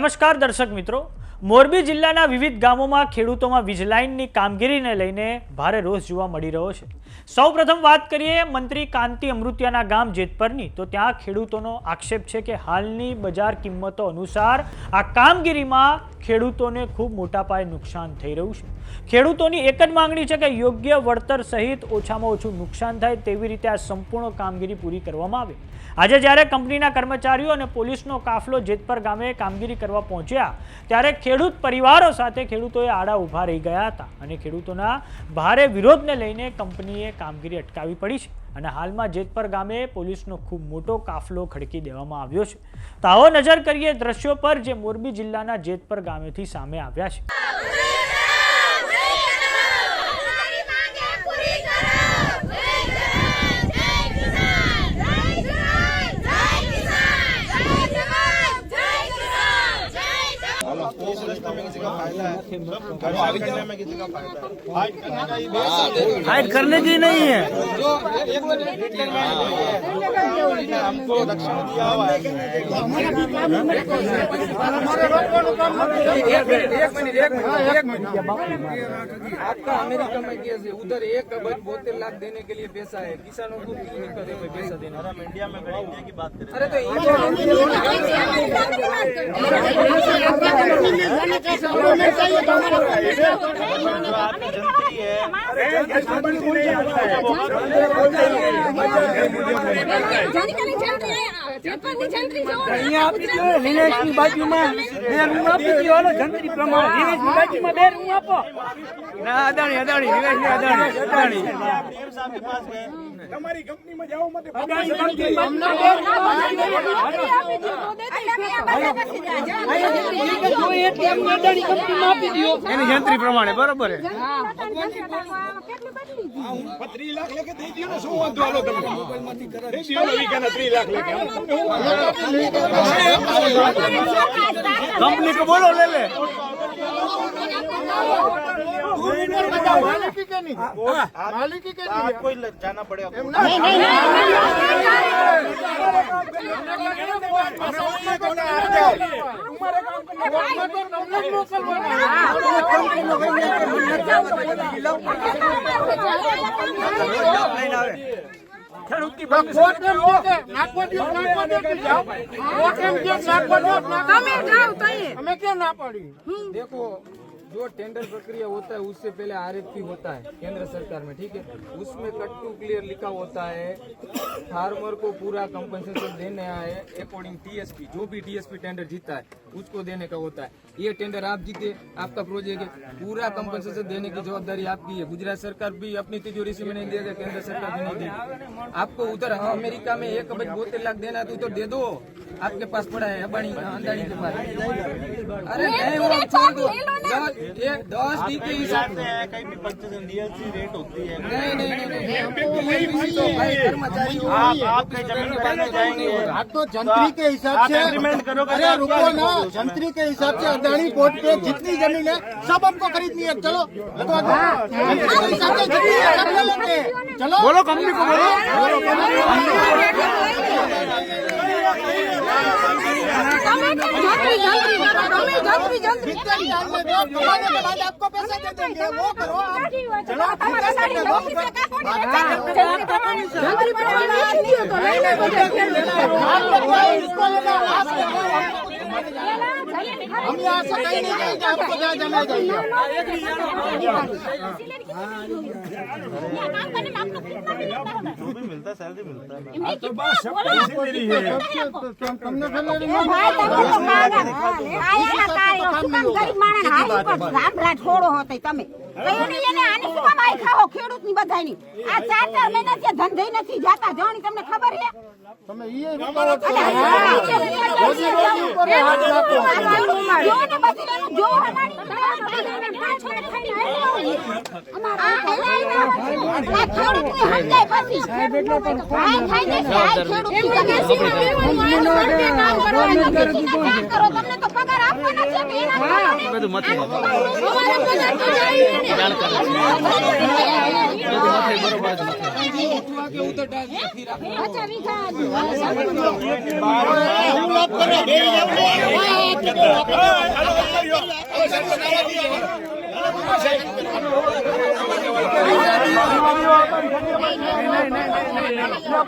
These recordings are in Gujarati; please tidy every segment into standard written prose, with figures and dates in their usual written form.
નમસ્કાર દર્શક મિત્રો, મોરબી જિલ્લાના વિવિધ ગામોમાં ખેડૂતોમાં વીજ લાઇનની કામગીરીને લઈને ભારે રોષ જોવા મળી રહ્યો છે। સૌપ્રથમ વાત કરીએ મંત્રી કાંતિ અમૃતિયાના ગામ જેતપરની, તો ત્યાં ખેડૂતોનો આક્ષેપ છે કે હાલની બજાર કિંમતો અનુસાર આ કામગીરીમાં ખેડૂતોને ખૂબ મોટા પાયે નુકસાન થઈ રહ્યું છે। ખેડૂતોની એક જ માંગણી છે કે યોગ્ય વળતર સહિત ઓછામાં ઓછું નુકસાન થાય તેવી રીતે આ સંપૂર્ણ કામગીરી પૂરી કરવામાં આવે। આજે જ્યારે કંપનીના કર્મચારીઓ અને પોલીસનો કાફલો જેતપર ગામે કામગીરી કરવા પહોંચ્યા ત્યારે ખેડૂત પરિવારો સાથે ખેડૂતોએ આડા ઊભા રહી ગયા હતા અને ખેડૂતોના ભારે વિરોધને લઈને કંપનીએ કામગીરી અટકાવી પડી છે અને હાલમાં જેતપર ગામે પોલીસનો ખૂબ મોટો કાફલો ખડકી દેવામાં આવ્યો છે। તો આવો નજર કરીએ દ્રશ્યો પર જે મોરબી જિલ્લાના જેતપર ગામેથી સામે આવ્યા છે। फाइट करने की नहीं है, हमको रक्षण दिया हुआ है। आपका अमेरिका में केस है, उधर 1,72,00,000 देने के लिए पैसा है, किसानों को क्यों नहीं करे पैसा देना? हम इंडिया में खड़े इंडिया की बात करें। अरे तो बाजू में जंत्री प्रमाण बाजू में बेर आपो ना अदाणी अदाणी अदाणी पीएम साहब के पास गए, हमारी कंपनी में जाओ मत जंत्री प्रमाण बराबर है। 3 लाख लेके दे दियो ना, શું વાંધો આલો તમે દે દિયો ને વીઘાના 3 લાખ લેકે कंपनी को बोलो ले ले मालिकी के नहीं, मालिकी के नहीं, आपको ही जाना पड़ेगा। हमें क्या ना पड़ी? देखो, जो टेंडर प्रक्रिया होता है उससे पहले आरएफपी होता है केंद्र सरकार में, ठीक है, उसमें कट टू क्लियर लिखा होता है फार्मर को पूरा कंपनसेशन देने है अकॉर्डिंग टीएसपी, जो भी टीएसपी टेंडर जीता है उसको देने का होता है। ये टेंडर आप जीते, आपका प्रोजेक्ट है, पूरा कंपनसेशन देने की जवाबदारी आपकी है। गुजरात सरकार भी अपनी तिजोरी से में नहीं देगा, केंद्र सरकार भी नहीं देगी। आपको उधर अमेरिका में 1,72,00,000 देना है तो उधर दे दो, आपके पास पड़ा है अबानी अंदानी के पास। अरे नहीं वो छोड़ दो, 10 डी के हिसाब से है, कहीं भी परचेज डीएलसी रेट होती है। नहीं कर्मचारी आप कहीं जमीन खरीदने जाएंगे आप तो जंत्री के हिसाब से एग्रीमेंट करोगे। अरे रुको ना, जंत्री के हिसाब से अदानी पोर्ट पे जितनी जमीन है सब हमको खरीदनी है। चलो लगवा दो, जंत्री के हिसाब से जितनी है सब ले लेंगे। चलो बोलो कंपनी को बोलो आपको पैसा दे देंगे, वो करो आप। चलो हम यहाँ से कहीं नहीं जाएंगे, आपको जहाँ जाना चाहिए। जो भी मिलता है सैलरी मिलता है। થોડો હોતે તમે એને આની શું કામ આઈ ખાઓ ખેડૂતની બધાયની આ 4 મહિનાથી ધંધે નથી જાતા જોની તમને ખબર છે તમે ઈ જો उधर डाल दिया, फिर 50 વીઘા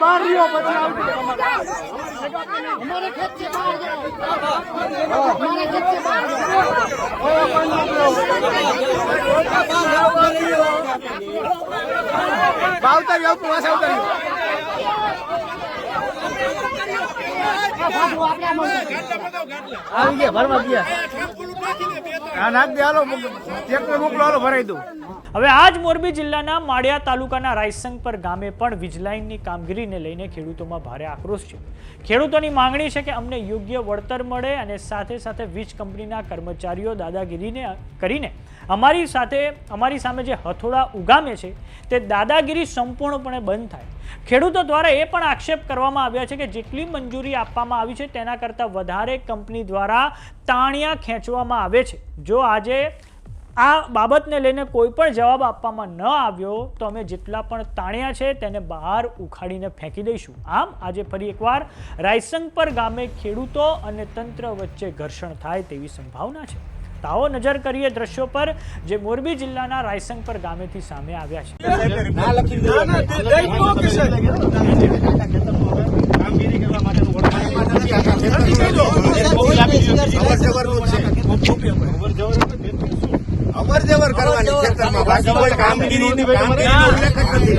બહાર રહ્યો પછી हमारे खेत से बाहर जाओ हमारे खेत से बाहर આવતા રહ્યો પાછા આવતા રહ્યો આવી ગયા ભરવા ગયા આ નાખ દે હાલો ટ્રેક્ટર મોકલો હાલો ભરાઈ દઉં હવે આજ મોરબી જિલ્લાના માળિયા તાલુકાના રાયસંગપર ગામે પણ વીજ લાઇનની કામગીરીને લઈને ખેડૂતોમાં ભારે આક્રોશ છે. ખેડૂતોની માંગણી છે કે અમને યોગ્ય વળતર મળે અને સાથે સાથે વીજ કંપનીના કર્મચારીઓ દાદાગીરીને કરીને અમારી સામે જે હથોડા ઉગામે છે તે દાદાગીરી સંપૂર્ણપણે બંધ થાય. ખેડૂતો દ્વારા એ પણ આક્ષેપ કરવામાં આવ્યા છે કે જેટલી મંજૂરી આપવામાં આવી છે તેના કરતાં વધારે કંપની દ્વારા તાણિયા ખેંચવામાં આવે છે. જો આજે આ બાબતને લઈને કોઈ પણ જવાબ આપવામાં ન આવ્યો તો અમે જેટલા પણ તાણિયા છે તેને બહાર ઉખાડીને ફેંકી દઈશું. આમ આજે ફરી એકવાર રાયસંગપર ગામે ખેડૂતો અને તંત્ર વચ્ચે ઘર્ષણ થાય તેવી સંભાવના છે. તો આવો નજર કરીએ દ્રશ્યો પર જે મોરબી જિલ્લાના રાયસંગપર ગામેથી સામે આવ્યા છે. અવર જવર કરવાની ખેતરમાં બાકી કોઈ કામગીરી ઉલ્લેખ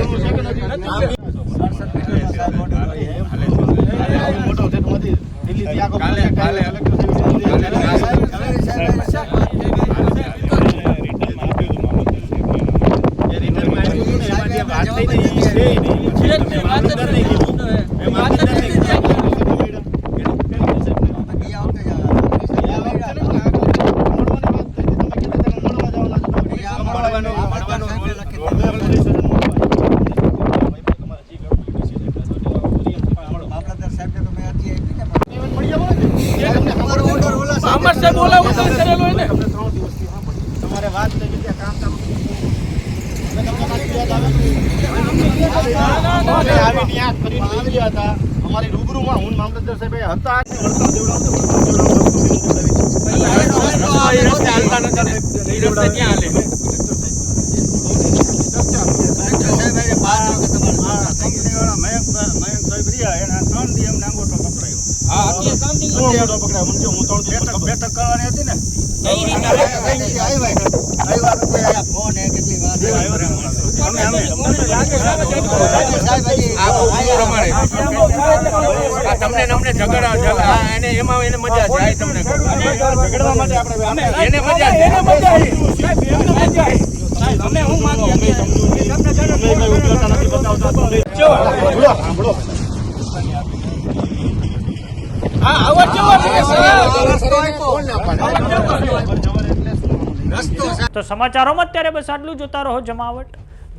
અમારી રૂબરૂમાં હું મામલતદાર સાહેબ હતા બેઠક કરવાની હતી ને તમને ઝઘડા એને એમાં એને મજા છે તમને ઝઘડવા માટે આપણે એને મજા તમે હું માંગીએ તો સમાચારોમાં અત્યારે બસ આટલું. જોતા રહો જમાવટ.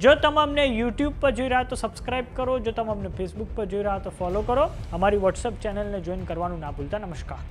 જો તમે અમને યુટ્યુબ પર જોઈ રહ્યા તો સબસ્ક્રાઇબ કરો. જો તમે અમને ફેસબુક પર જોઈ રહ્યા તો ફોલો કરો. અમારી વોટ્સએપ ચેનલને જોઈન કરવાનું ના ભૂલતા. નમસ્કાર.